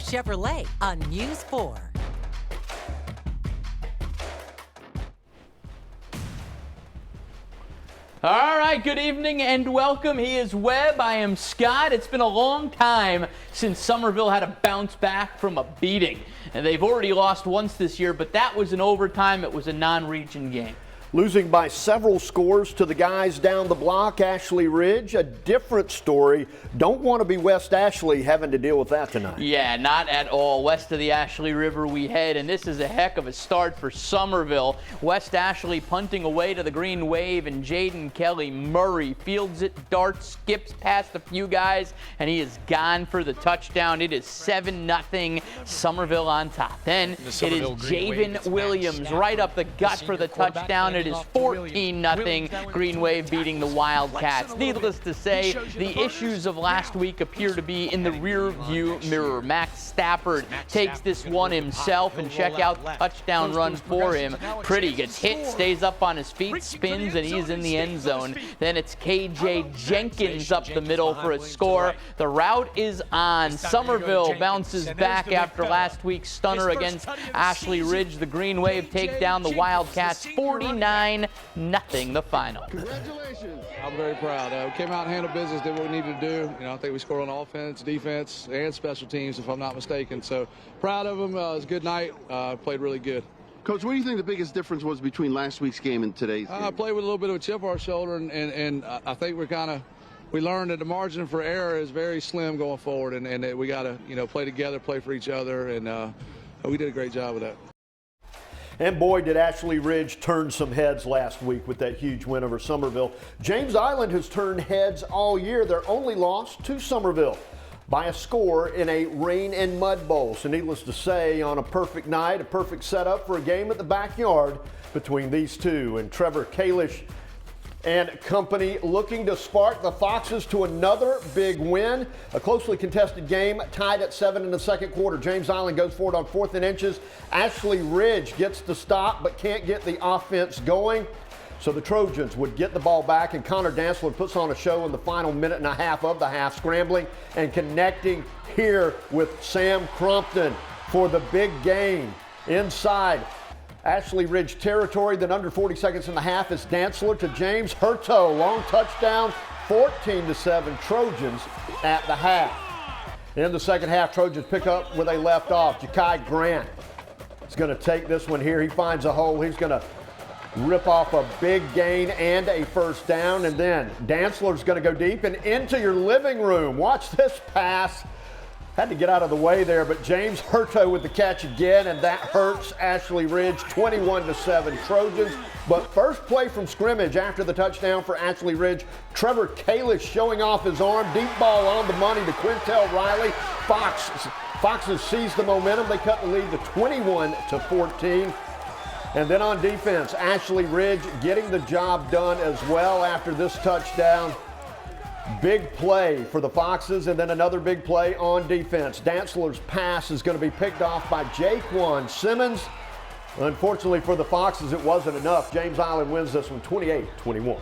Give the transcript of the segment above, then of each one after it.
Chevrolet on News 4. All right, good evening and welcome. He is Webb. I am Scott. It's been a long time since Summerville had to bounce back from a beating. And they've already lost once this year, but that was in overtime. It was a non-region game. Losing by several scores to the guys down the block, Ashley Ridge, a different story. Don't want to be West Ashley having to deal with that tonight. Yeah, not at all. West of the Ashley River we head, and this is a heck of a start for Summerville. West Ashley punting away to the green wave, and Jaden Kelly Murray fields it, darts, skips past a few guys, and he is gone for the touchdown. It is 7-0 Summerville on top. Then it is Javen Williams right up the gut for the touchdown. It is 14-0 Green Wave beating the Wildcats. Needless to say, the issues of last week appear to be in the rear view mirror. Max Stafford takes this one himself, and check out the touchdown run for him. Pretty gets hit, stays up on his feet, spins, and he's in the end zone. Then it's KJ Jenkins up the middle for a score. The route is on. Summerville bounces back after last week's stunner against Ashley Ridge. The Green Wave take down the Wildcats 49-0 the final. Congratulations. I'm very proud. We came out and handled business, did what we needed to do. I think we scored on offense, defense, and special teams, if I'm not mistaken. So proud of them. It was a good night. Played really good. Coach, what do you think the biggest difference was between last week's game and today's game? I played with a little bit of a chip on our shoulder, and I think we learned that the margin for error is very slim going forward, and that we got to play together, play for each other, and we did a great job of that. And boy, did Ashley Ridge turn some heads last week with that huge win over Summerville. James Island has turned heads all year. Their only loss to Summerville by a score in a rain and mud bowl. So needless to say, on a perfect night, a perfect setup for a game at the backyard between these two. And Trevor Kalish and company looking to spark the Foxes to another big win. A closely contested game, tied at 7 in the second quarter. James Island goes forward on 4th and inches. Ashley Ridge gets the stop but can't get the offense going. So the Trojans would get the ball back, and Connor Dantzler puts on a show in the final minute and a half of the half, scrambling and connecting here with Sam Crompton for the big gain inside Ashley Ridge territory. Then under 40 seconds in the half, it's Dantzler to James Hurto. Long touchdown, 14-7 Trojans at the half. In the second half, Trojans pick up where they left off. Ja'Kai Grant is going to take this one here. He finds a hole. He's going to rip off a big gain and a first down. And then Dantzler's going to go deep and into your living room. Watch this pass. Had to get out of the way there, but James Hurto with the catch again, and that hurts Ashley Ridge, 21-7 Trojans. But first play from scrimmage after the touchdown for Ashley Ridge, Trevor Kalish showing off his arm, deep ball on the money to Quintel Riley. Foxes seize the momentum. They cut the lead to 21-14. And then on defense, Ashley Ridge getting the job done as well after this touchdown. Big play for the Foxes, and then another big play on defense. Dantzler's pass is going to be picked off by Jaquan Simmons. Unfortunately for the Foxes, it wasn't enough. James Island wins this one 28-21.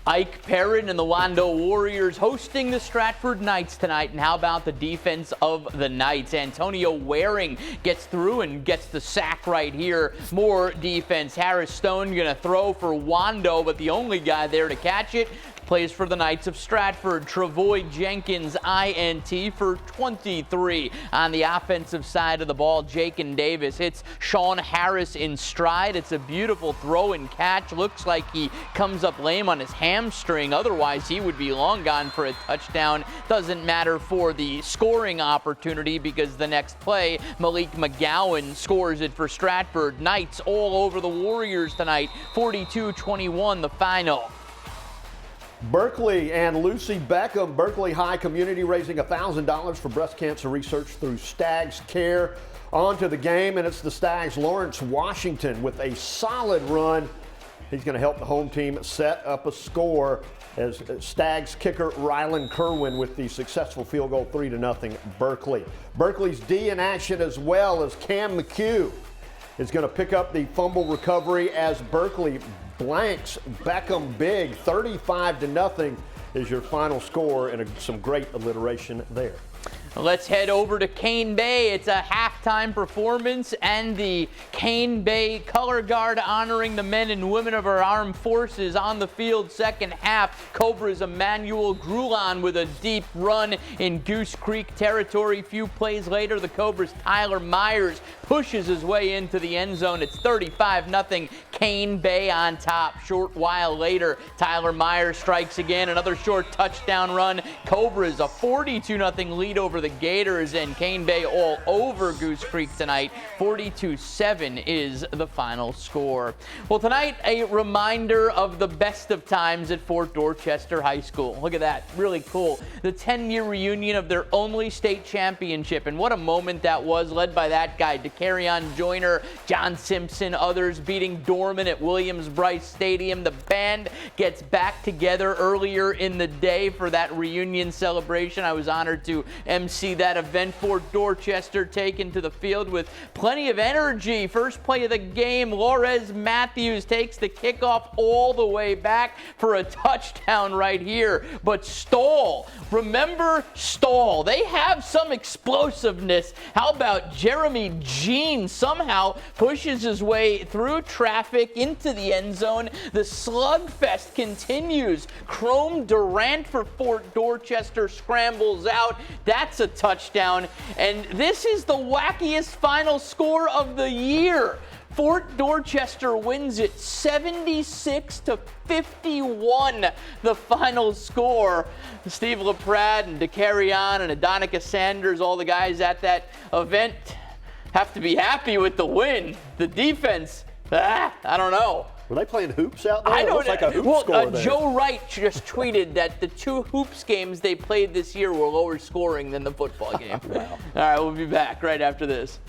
Ike Perrin and the Wando Warriors hosting the Stratford Knights tonight. And how about the defense of the Knights? Antonio Waring gets through and gets the sack right here. More defense. Harris Stone going to throw for Wando, but the only guy there to catch it plays for the Knights of Stratford. Travoy Jenkins, INT for 23. On the offensive side of the ball, Jakin Davis hits Sean Harris in stride. It's a beautiful throw and catch. Looks like he comes up lame on his hamstring. Otherwise, he would be long gone for a touchdown. Doesn't matter for the scoring opportunity because the next play, Malik McGowan scores it for Stratford. Knights all over the Warriors tonight. 42-21 the final. Berkeley and Lucy Beckham, Berkeley High Community raising $1,000 for breast cancer research through Stags Care. On to the game, and it's the Stags' Lawrence Washington with a solid run. He's going to help the home team set up a score as Stags kicker Rylan Kerwin with the successful field goal, 3-0 Berkeley. Berkeley's D in action as well as Cam McHugh is going to pick up the fumble recovery as Berkeley blanks Beckham big. 35-0 is your final score, and some great alliteration there. Let's head over to Cane Bay. It's a halftime performance and the Cane Bay Color Guard honoring the men and women of our armed forces on the field. Second half, Cobra's Emmanuel Grulon with a deep run in Goose Creek territory. Few plays later, the Cobra's Tyler Myers pushes his way into the end zone. It's 35-0 Cane Bay on top. Short while later, Tyler Myers strikes again. Another short touchdown run. Cobra's a 42-0 lead over the Gators, and Cane Bay all over Goose Creek tonight. 42-7 is the final score. Well, tonight, a reminder of the best of times at Fort Dorchester High School. Look at that. Really cool. The 10-year reunion of their only state championship, and what a moment that was, led by that guy, DeCarrion Joyner, John Simpson, others beating Dorman at Williams-Brice Stadium. The band gets back together earlier in the day for that reunion celebration. I was honored to MC that event for Dorchester, taken to the field with plenty of energy. First play of the game, Lores Matthews takes the kickoff all the way back for a touchdown right here. But Stoll, remember Stoll, they have some explosiveness. How about Jeremy Jean somehow pushes his way through traffic into the end zone. The slugfest continues. Chrome Durant for Fort Dorchester scrambles out. That's a touchdown. And this is the wackiest final score of the year. Fort Dorchester wins it 76-51, the final score. Steve LaPrade and DeCarrion and Adonica Sanders, all the guys at that event, have to be happy with the win. The defense, I don't know. Were they playing hoops out there? I don't know. Like a hoop score there. Joe Wright just tweeted that the two hoops games they played this year were lower scoring than the football game. Wow. All right, we'll be back right after this.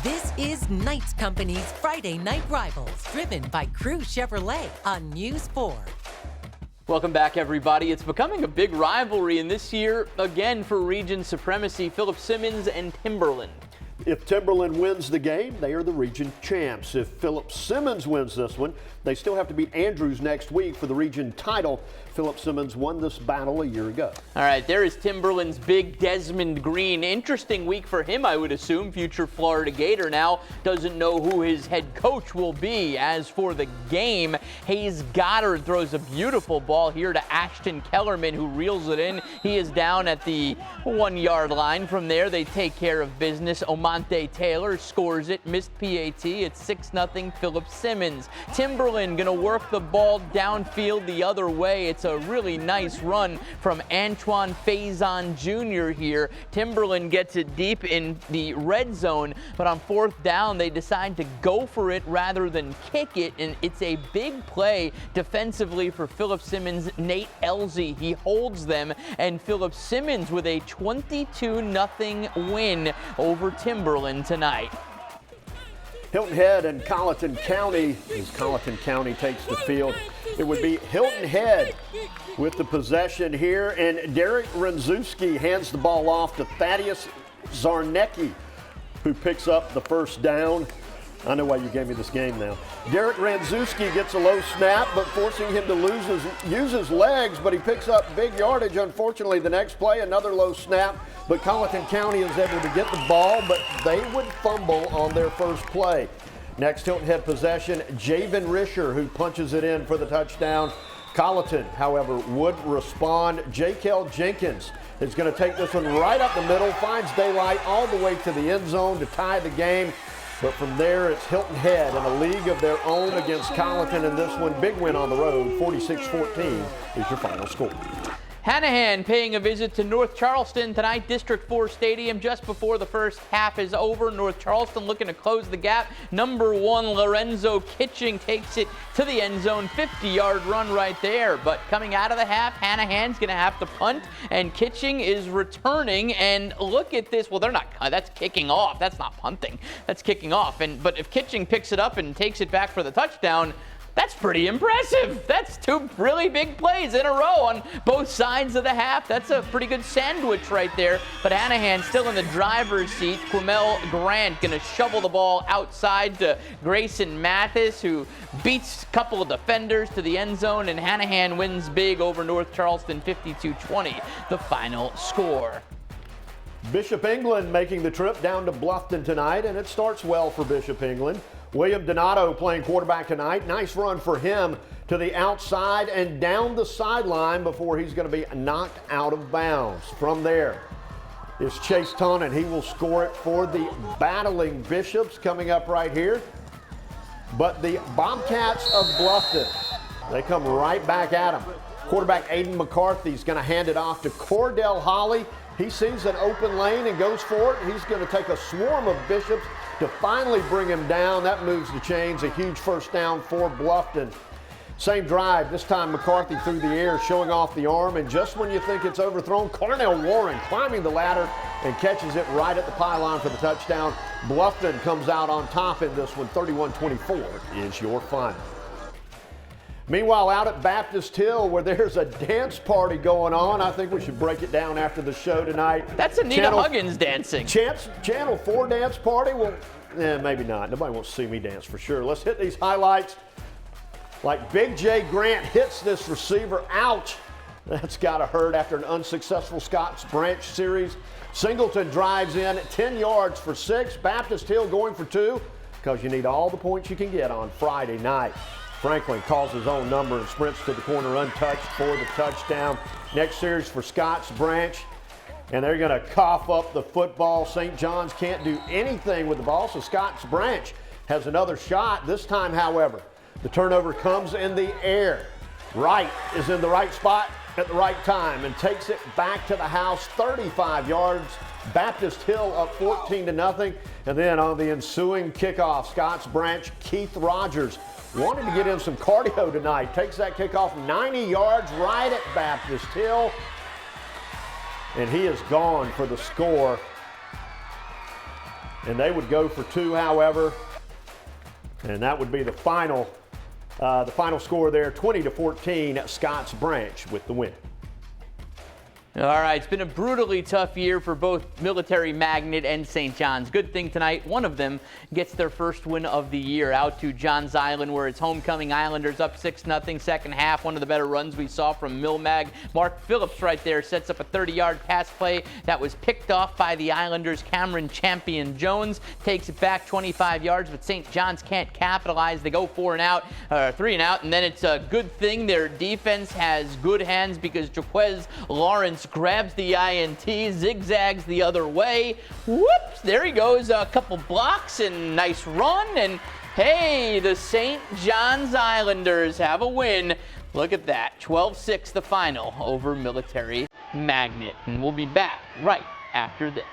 This is Knights Company's Friday Night Rivals, driven by Crew Chevrolet on News 4. Welcome back, everybody. It's becoming a big rivalry, and this year, again, for region supremacy, Philip Simmons and Timberland. If Timberland wins the game, they are the region champs. If Philip Simmons wins this one, they still have to beat Andrews next week for the region title. Philip Simmons won this battle a year ago. All right, there is Timberland's big Desmond Green. Interesting week for him, I would assume. Future Florida Gator now doesn't know who his head coach will be. As for the game, Hayes Goddard throws a beautiful ball here to Ashton Kellerman, who reels it in. He is down at the 1-yard line. From there, they take care of business. Omonte Taylor scores it, missed PAT. It's 6-0 Philip Simmons. Timberland going to work the ball downfield the other way. It's a really nice run from Antoine Faison Jr. here. Timberland gets it deep in the red zone, but on 4th down, they decide to go for it rather than kick it, and it's a big play defensively for Philip Simmons. Nate Elzey, he holds them, and Philip Simmons with a 22-0 win over Timberland tonight. Hilton Head and Colleton County, as Colleton County takes the field. It would be Hilton Head with the possession here, and Derek Renzewski hands the ball off to Thaddeus Zarnecki, who picks up the first down. I know why you gave me this game now. Derek Renzewski gets a low snap, but forcing him to use his legs, but he picks up big yardage. Unfortunately, the next play, another low snap, but Colleton County is able to get the ball, but they would fumble on their first play. Next Hilton Head possession, Javen Risher, who punches it in for the touchdown. Colleton, however, would respond. Jaquel Jenkins is going to take this one right up the middle, finds daylight all the way to the end zone to tie the game. But from there, it's Hilton Head in a league of their own against Colleton in this one. Big win on the road, 46-14 is your final score. Hanahan paying a visit to North Charleston tonight, District 4 Stadium, just before the first half is over. North Charleston looking to close the gap. Number 1, Lorenzo Kitching takes it to the end zone. 50-yard run right there. But coming out of the half, Hanahan's going to have to punt, and Kitching is returning. And look at this. Well, they're not. That's kicking off. That's not punting. That's kicking off. But if Kitching picks it up and takes it back for the touchdown, that's pretty impressive. That's 2 really big plays in a row on both sides of the half. That's a pretty good sandwich right there. But Hanahan still in the driver's seat. Quamel Grant going to shovel the ball outside to Grayson Mathis, who beats a couple of defenders to the end zone. And Hanahan wins big over North Charleston, 52-20, the final score. Bishop England making the trip down to Bluffton tonight, and it starts well for Bishop England. William Donato playing quarterback tonight. Nice run for him to the outside and down the sideline before he's going to be knocked out of bounds. From there is Chase Taunton. He will score it for the battling Bishops coming up right here. But the Bobcats of Bluffton, they come right back at him. Quarterback Aiden McCarthy is going to hand it off to Cordell Holly. He sees an open lane and goes for it. He's going to take a swarm of Bishops to finally bring him down. That moves the chains. A huge first down for Bluffton. Same drive, this time McCarthy through the air, showing off the arm, and just when you think it's overthrown, Cornell Warren climbing the ladder and catches it right at the pylon for the touchdown. Bluffton comes out on top in this one. 31-24 is your final. Meanwhile, out at Baptist Hill, where there's a dance party going on, I think we should break it down after the show tonight. That's Anita Huggins dancing. Channel 4 dance party? Well, maybe not. Nobody wants to see me dance for sure. Let's hit these highlights. Like Big J Grant hits this receiver. Ouch. That's got to hurt after an unsuccessful Scotts Branch series. Singleton drives in 10 yards for 6. Baptist Hill going for 2 because you need all the points you can get on Friday night. Franklin calls his own number and sprints to the corner untouched for the touchdown. Next series for Scotts Branch, and they're going to cough up the football. St. John's can't do anything with the ball, so Scotts Branch has another shot. This time, however, the turnover comes in the air. Wright is in the right spot at the right time and takes it back to the house, 35 yards. Baptist Hill up 14-0. And then on the ensuing kickoff, Scotts Branch, Keith Rogers wanted to get in some cardio tonight. Takes that kickoff 90 yards right at Baptist Hill. And he is gone for the score. And they would go for 2, however. And that would be the final score there, 20-14, Scotts Branch with the win. All right, it's been a brutally tough year for both Military Magnet and St. John's. Good thing tonight, one of them gets their first win of the year out to Johns Island, where it's homecoming Islanders up 6-0 second half. One of the better runs we saw from Milmag. Mark Phillips right there sets up a 30-yard pass play that was picked off by the Islanders' Cameron Champion Jones. Takes it back 25 yards, but St. John's can't capitalize. They go 3 and out, and then it's a good thing their defense has good hands because Jaquez Lawrence grabs the INT, zigzags the other way. Whoops, there he goes. A couple blocks and nice run. And hey, the St. John's Islanders have a win. Look at that, 12-6 the final over Military Magnet. And we'll be back right after this.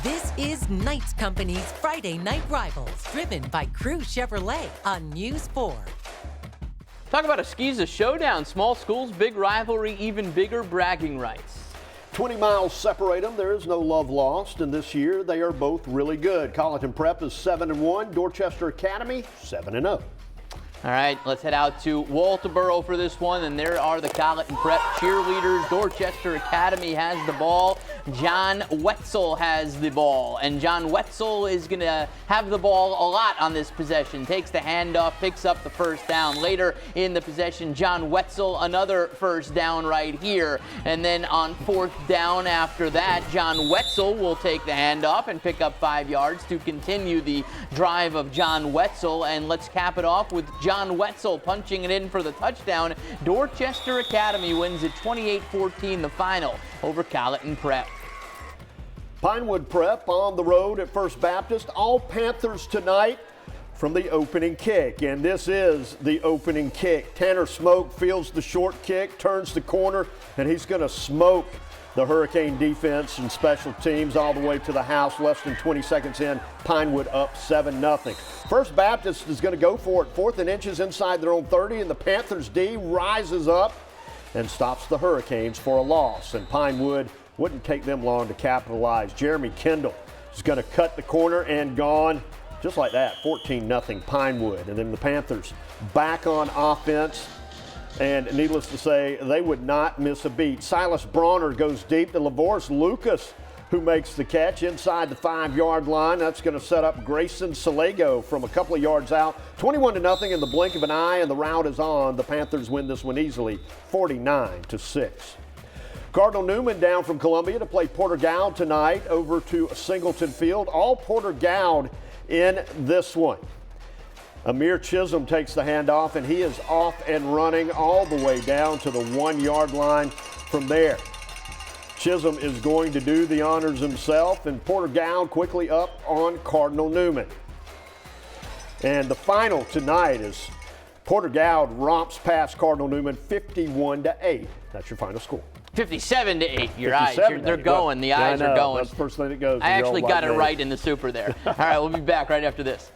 This is Knights Company's Friday Night Rivals, driven by Crew Chevrolet on News 4. Talk about a Skiza showdown. Small schools, big rivalry, even bigger bragging rights. 20 miles separate them. There is no love lost, and this year they are both really good. Colleton Prep is 7-1. Dorchester Academy 7-0. All right, let's head out to Walterboro for this one, and there are the Colleton Prep cheerleaders. Dorchester Academy has the ball. John Wetzel has the ball, and John Wetzel is going to have the ball a lot on this possession. Takes the handoff, picks up the first down. Later in the possession, John Wetzel, another first down right here. And then on 4th down after that, John Wetzel will take the handoff and pick up 5 yards to continue the drive of John Wetzel. And let's cap it off with John Wetzel punching it in for the touchdown. Dorchester Academy wins it 28-14 the final over Colleton Prep. Pinewood Prep on the road at First Baptist. All Panthers tonight from the opening kick. And this is the opening kick. Tanner Smoke fields the short kick, turns the corner, and he's going to smoke the Hurricane defense and special teams all the way to the house. Less than 20 seconds in, Pinewood up 7-0. First Baptist is going to go for it. 4th and inches inside their own 30, and the Panthers D rises up and stops the Hurricanes for a loss. And Pinewood wouldn't take them long to capitalize. Jeremy Kendall is going to cut the corner and gone. Just like that, 14-0 Pinewood. And then the Panthers back on offense. And needless to say, they would not miss a beat. Silas Bronner goes deep to LaVorce Lucas, who makes the catch inside the 5-yard line. That's going to set up Grayson Salego from a couple of yards out. 21-0 in the blink of an eye, and the route is on. The Panthers win this one easily, 49-6. Cardinal Newman down from Columbia to play Porter Gould tonight over to Singleton Field. All Porter Gould in this one. Amir Chisholm takes the handoff, and he is off and running all the way down to the 1-yard line from there. Chisholm is going to do the honors himself, and Porter Gould quickly up on Cardinal Newman. And the final tonight is Porter Gould romps past Cardinal Newman 51-8. That's your final score. 57-8. Your eyes, they're going. The eyes are going. That's the first thing that goes. I actually got it right in the super there. All right, we'll be back right after this.